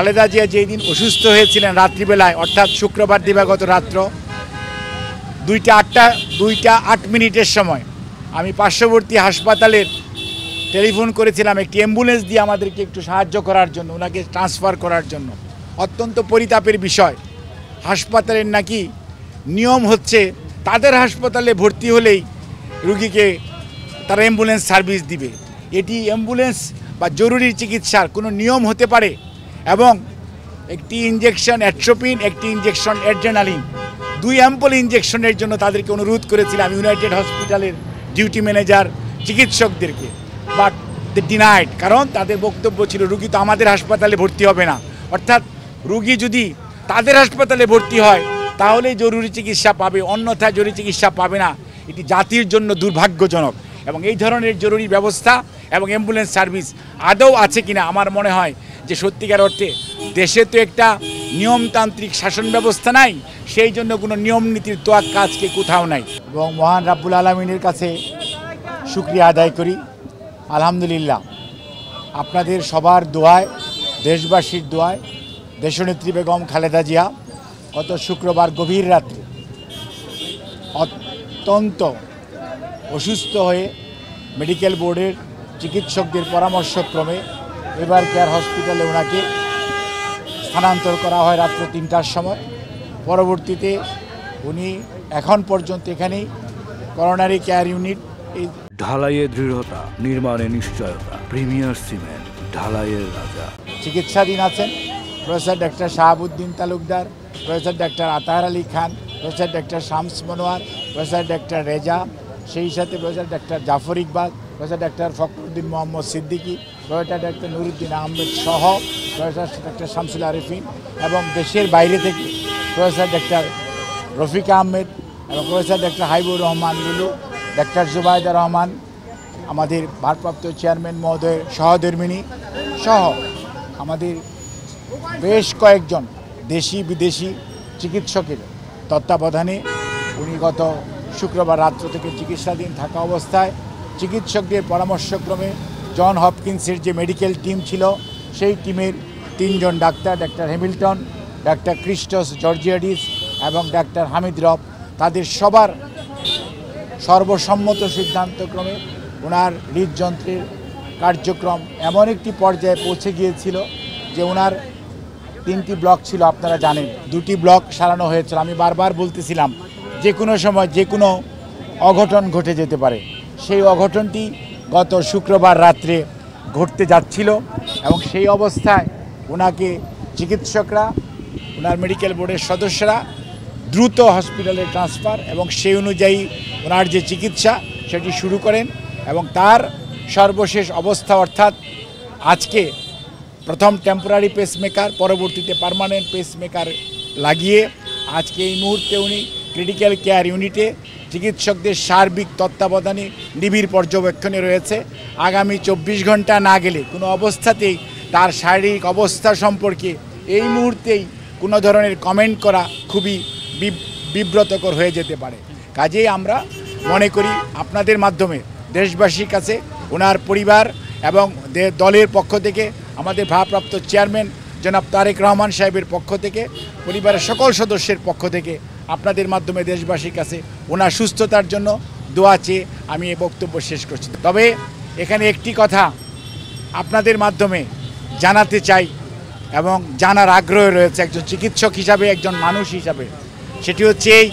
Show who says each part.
Speaker 1: খালেদা জিয়া যেই দিন অসুস্থ হয়েছিলেন রাত্রিবেলায়, অর্থাৎ শুক্রবার দিবাগত রাত্র 2:08 সময় আমি পার্শ্ববর্তী হাসপাতালের টেলিফোন করেছিলাম একটি অ্যাম্বুলেন্স দিয়ে আমাদেরকে একটু সাহায্য করার জন্য, ওনাকে ট্রান্সফার করার জন্য। অত্যন্ত পরিতাপের বিষয়, হাসপাতালের নাকি নিয়ম হচ্ছে তাদের হাসপাতালে ভর্তি হলেই রুগীকে তারা অ্যাম্বুলেন্স সার্ভিস দিবে। এটি অ্যাম্বুলেন্স বা জরুরি চিকিৎসার কোনো নিয়ম হতে পারে? এবং একটি ইঞ্জেকশন অ্যাট্রোপিন, একটি ইঞ্জেকশন অ্যাড্রেনালিন, 2 অ্যাম্পল ইঞ্জেকশনের জন্য তাদেরকে অনুরোধ করেছিলাম ইউনাইটেড হসপিটালের ডিউটি ম্যানেজার চিকিৎসকদেরকে, বাট দে ডিনাইড। কারণ তাদের বক্তব্য ছিল রুগী তো আমাদের হাসপাতালে ভর্তি হবে না, অর্থাৎ রুগী যদি তাদের হাসপাতালে ভর্তি হয় তাহলে জরুরি চিকিৎসা পাবে, অন্যথায় জরুরি চিকিৎসা পাবে না। এটি জাতির জন্য দুর্ভাগ্যজনক। এবং এই ধরনের জরুরি ব্যবস্থা এবং অ্যাম্বুলেন্স সার্ভিস আদৌ আছে কিনা আমার মনে হয় যে সত্যিকার অর্থে দেশে তো একটা নিয়মতান্ত্রিক শাসন ব্যবস্থা নাই, সেই জন্য কোনো নিয়ম নীতির তোয়াক্কা আজকে কোথাও নাই। এবং মহান রাব্বুল আলামিনের কাছে শুকরিয়া আদায় করি, আলহামদুলিল্লাহ আপনাদের সবার দোয়ায়, দেশবাসীর দোয়ায় দেশনেত্রী বেগম খালেদা জিয়া গত শুক্রবার গভীর রাত্রে অত্যন্ত অসুস্থ হয়ে মেডিকেল বোর্ডের চিকিৎসকদের পরামর্শক্রমে এভার কেয়ার হসপিটালে ওনাকে স্থানান্তর করা হয় রাত্র 3টার সময়। পরবর্তীতে উনি এখন পর্যন্ত এখানেই করোনারি কেয়ার ইউনিট।
Speaker 2: ঢালাইয়ে দৃঢ়তা, নির্মাণে নিশ্চয়তা, প্রিমিয়ার সিমেন্ট, ঢালাইয়ের রাজা।
Speaker 1: চিকিৎসাধীন আছেন professor doctor Shahabuddin Talukdar, professor doctor Atahar Ali Khan, professor doctor Shams Monowar, professor doctor Reza, সেই সাথে professor doctor Zafar Iqbal, professor doctor Fakhruddin Mohammad Siddiqui, professor doctor Nuruddin Ahmed সহ প্রফেসর ডক্টর শামসুল আরিফিন, এবং দেশের বাইরে থেকে প্রফেসর ডক্টর রফিক আহমেদ এবং প্রফেসর ডক্টর হাইবুর রহমান লুলু, ডক্টর জুবাইদা রহমান, আমাদের ভারপ্রাপ্ত চেয়ারম্যান মহোদয়ের সহধর্মিণী সহ আমাদের বেশ কয়েকজন দেশি বিদেশি চিকিৎসকের তত্ত্বাবধানে উনি গত শুক্রবার রাত্র থেকে চিকিৎসাধীন থাকা অবস্থায় চিকিৎসকদের পরামর্শক্রমে জন হপকিন্সের যে মেডিকেল টিম ছিল সেই টিমের 3 জন ডাক্তার, ডাক্তার হ্যামিল্টন, ডাক্তার ক্রিস্টস জর্জিয়াডিস এবং ডাক্তার হামিদ রব, তাদের সবার সর্বসম্মত সিদ্ধান্তক্রমে ওনার হৃদযন্ত্রের কার্যক্রম এমন একটি পর্যায়ে পৌঁছে গিয়েছিল যে ওনার 3টি ব্লক ছিল, আপনারা জানেন 2টি ব্লক সারানো হয়েছিল। আমি বারবার বলতেছিলাম যে কোনো সময় যে কোনো অঘটন ঘটে যেতে পারে, সেই অঘটনটি গত শুক্রবার রাত্রে ঘটতে যাচ্ছিল এবং সেই অবস্থায় ওনাকে চিকিৎসকরা, ওনার মেডিকেল বোর্ডের সদস্যরা দ্রুত হসপিটালে ট্রান্সফার এবং সেই অনুযায়ী ওনার যে চিকিৎসা সেটি শুরু করেন এবং তার সর্বশেষ অবস্থা অর্থাৎ আজকে প্রথম টেম্পোরারি পেসমেকার, পরবর্তীতে পার্মানেন্ট পেসমেকার লাগিয়ে আজকে এই মুহূর্তে উনি ক্রিটিক্যাল কেয়ার ইউনিটে চিকিৎসকদের সার্বিক তত্ত্বাবধানে নিবিড় পর্যবেক্ষণে রয়েছে। আগামী 24 ঘন্টা না গেলে কোনো অবস্থাতেই তার শারীরিক অবস্থা সম্পর্কে এই মুহূর্তেই কোনো ধরনের কমেন্ট করা খুবই বিব্রতকর হয়ে যেতে পারে। কাজেই আমরা মনে করি আপনাদের মাধ্যমে দেশবাসীর কাছে ওনার পরিবার এবং দলের পক্ষ থেকে, আমাদের ভারপ্রাপ্ত চেয়ারম্যান জনাব তারেক রহমান সাহেবের পক্ষ থেকে, পরিবারের সকল সদস্যের পক্ষ থেকে আপনাদের মাধ্যমে দেশবাসীর কাছে ওনার সুস্থতার জন্য দোয়া চেয়ে আমি এই বক্তব্য শেষ করছি। তবে এখানে একটি কথা আপনাদের মাধ্যমে জানাতে চাই এবং জানার আগ্রহ রয়েছে একজন চিকিৎসক হিসাবে, একজন মানুষ হিসাবে, সেটি হচ্ছে এই